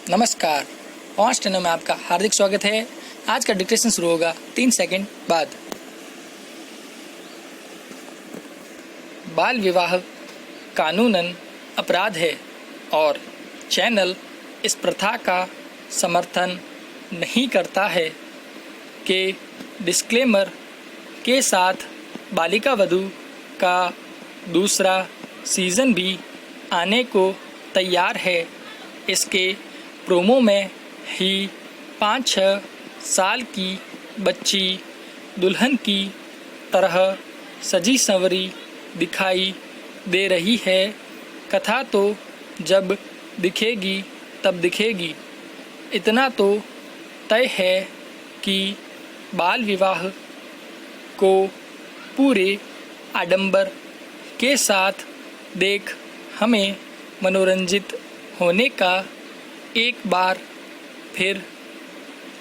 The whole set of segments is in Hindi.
नमस्कार। 5 टनों में आपका हार्दिक स्वागत है। आज का डिक्टेशन शुरू होगा 3 सेकंड बाद। बाल विवाह कानूनन अपराध है और चैनल इस प्रथा का समर्थन नहीं करता है कि डिस्क्लेमर के साथ बालिका वधू का दूसरा सीज़न भी आने को तैयार है। इसके प्रोमो में ही 5-6 साल की बच्ची दुल्हन की तरह सजी संवरी दिखाई दे रही है। कथा तो जब दिखेगी तब दिखेगी। इतना तो तय है कि बाल विवाह को पूरे आडंबर के साथ देख हमें मनोरंजित होने का एक बार फिर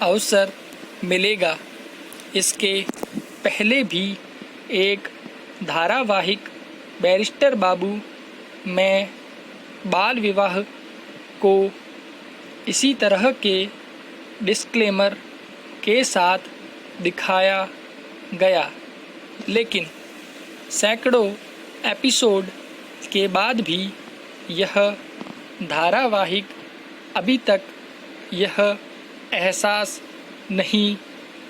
अवसर मिलेगा। इसके पहले भी एक धारावाहिक बैरिस्टर बाबू में बाल विवाह को इसी तरह के डिस्क्लेमर के साथ दिखाया गया, लेकिन सैकड़ों एपिसोड के बाद भी यह धारावाहिक अभी तक यह एहसास नहीं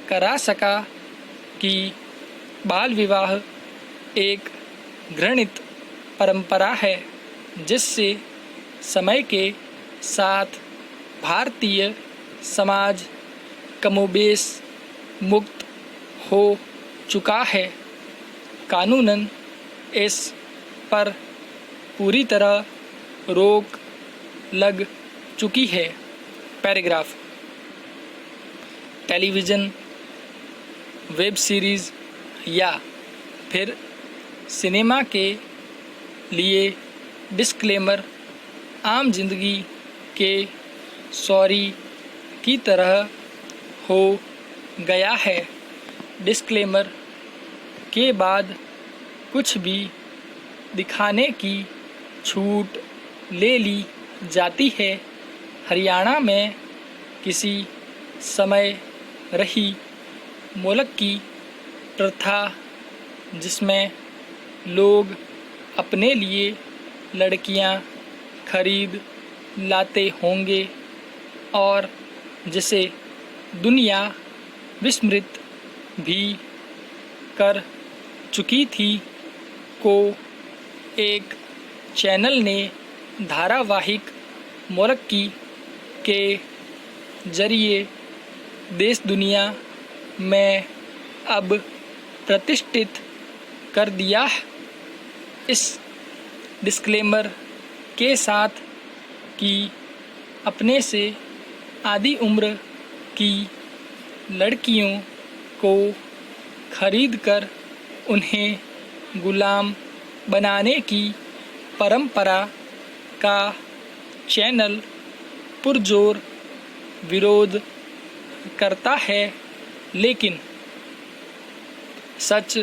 करा सका कि बाल विवाह एक घृणित परंपरा है जिससे समय के साथ भारतीय समाज कमोबेश मुक्त हो चुका है। कानूनन इस पर पूरी तरह रोक लग चुकी है। पैराग्राफ। टेलीविज़न, वेब सीरीज़ या फिर सिनेमा के लिए डिस्क्लेमर आम जिंदगी के सॉरी की तरह हो गया है। डिस्क्लेमर के बाद कुछ भी दिखाने की छूट ले ली जाती है। हरियाणा में किसी समय रही मोलक की प्रथा जिसमें लोग अपने लिए लड़कियां खरीद लाते होंगे और जिसे दुनिया विस्मृत भी कर चुकी थी, को एक चैनल ने धारावाहिक मोलक्की के जरिए देश दुनिया में अब प्रतिष्ठित कर दिया। इस डिस्क्लेमर के साथ कि अपने से आधी उम्र की लड़कियों को खरीदकर उन्हें गुलाम बनाने की परंपरा का चैनल पुरजोर विरोध करता है, लेकिन सच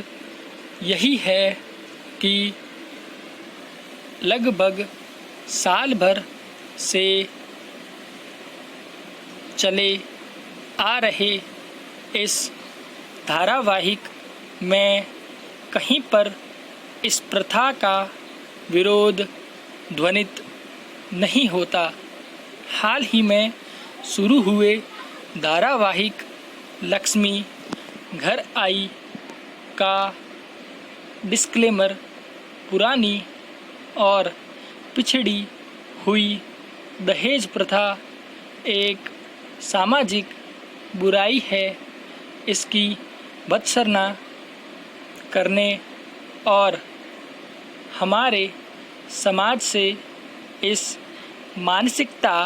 यही है कि लगभग साल भर से चले आ रहे इस धारावाहिक में कहीं पर इस प्रथा का विरोध ध्वनित नहीं होता। हाल ही में शुरू हुए धारावाहिक लक्ष्मी घर आई का डिस्क्लेमर पुरानी और पिछड़ी हुई दहेज प्रथा एक सामाजिक बुराई है। इसकी भत्सना करने और हमारे समाज से इस मानसिकता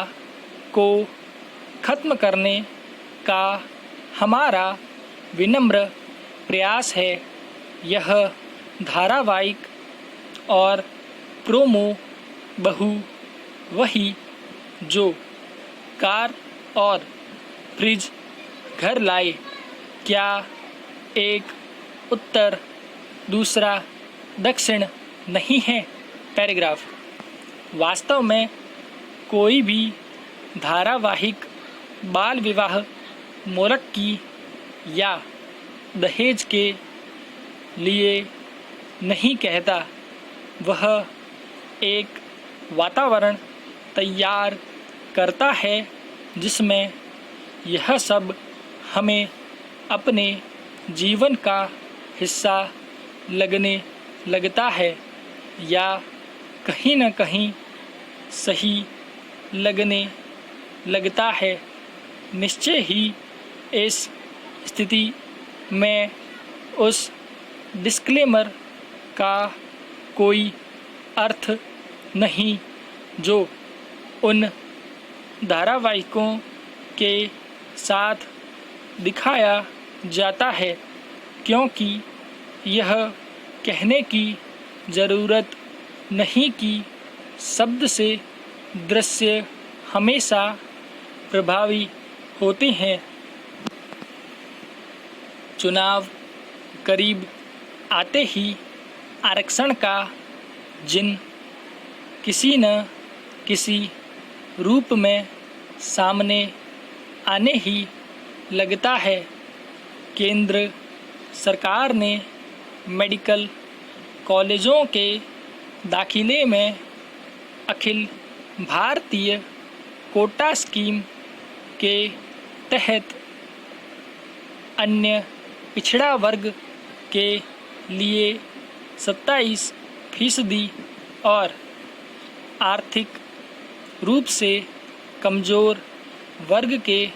को खत्म करने का हमारा विनम्र प्रयास है। यह धारावाहिक और प्रोमो बहु वही जो कार और फ्रिज घर लाए, क्या एक उत्तर दूसरा दक्षिण नहीं है। पैराग्राफ। वास्तव में कोई भी धारावाहिक बाल विवाह मोरक्की या दहेज के लिए नहीं कहता। वह एक वातावरण तैयार करता है जिसमें यह सब हमें अपने जीवन का हिस्सा लगने लगता है या कहीं न कहीं सही लगने लगता है। निश्चय ही इस स्थिति में उस डिस्क्लेमर का कोई अर्थ नहीं जो उन धारावाहिकों के साथ दिखाया जाता है, क्योंकि यह कहने की ज़रूरत नहीं कि शब्द से दृश्य हमेशा प्रभावी होते हैं। चुनाव करीब आते ही आरक्षण का जिन किसी न किसी रूप में सामने आने ही लगता है। केंद्र सरकार ने मेडिकल कॉलेजों के दाखिले में अखिल भारतीय कोटा स्कीम के तहत अन्य पिछड़ा वर्ग के लिए 27% और आर्थिक रूप से कमज़ोर वर्ग के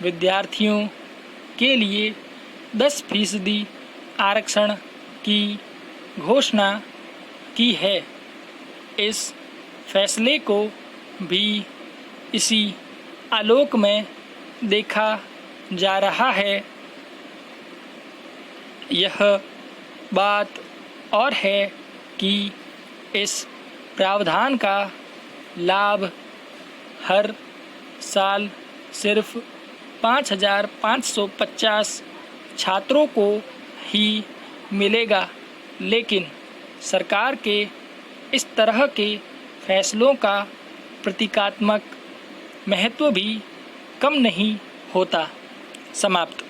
विद्यार्थियों के लिए 10% आरक्षण की घोषणा की है। इस फैसले को भी इसी आलोक में देखा जा रहा है। यह बात और है कि इस प्रावधान का लाभ हर साल सिर्फ 5,550 छात्रों को ही मिलेगा, लेकिन सरकार के इस तरह के फैसलों का प्रतीकात्मक महत्व भी कम नहीं होता। समाप्त।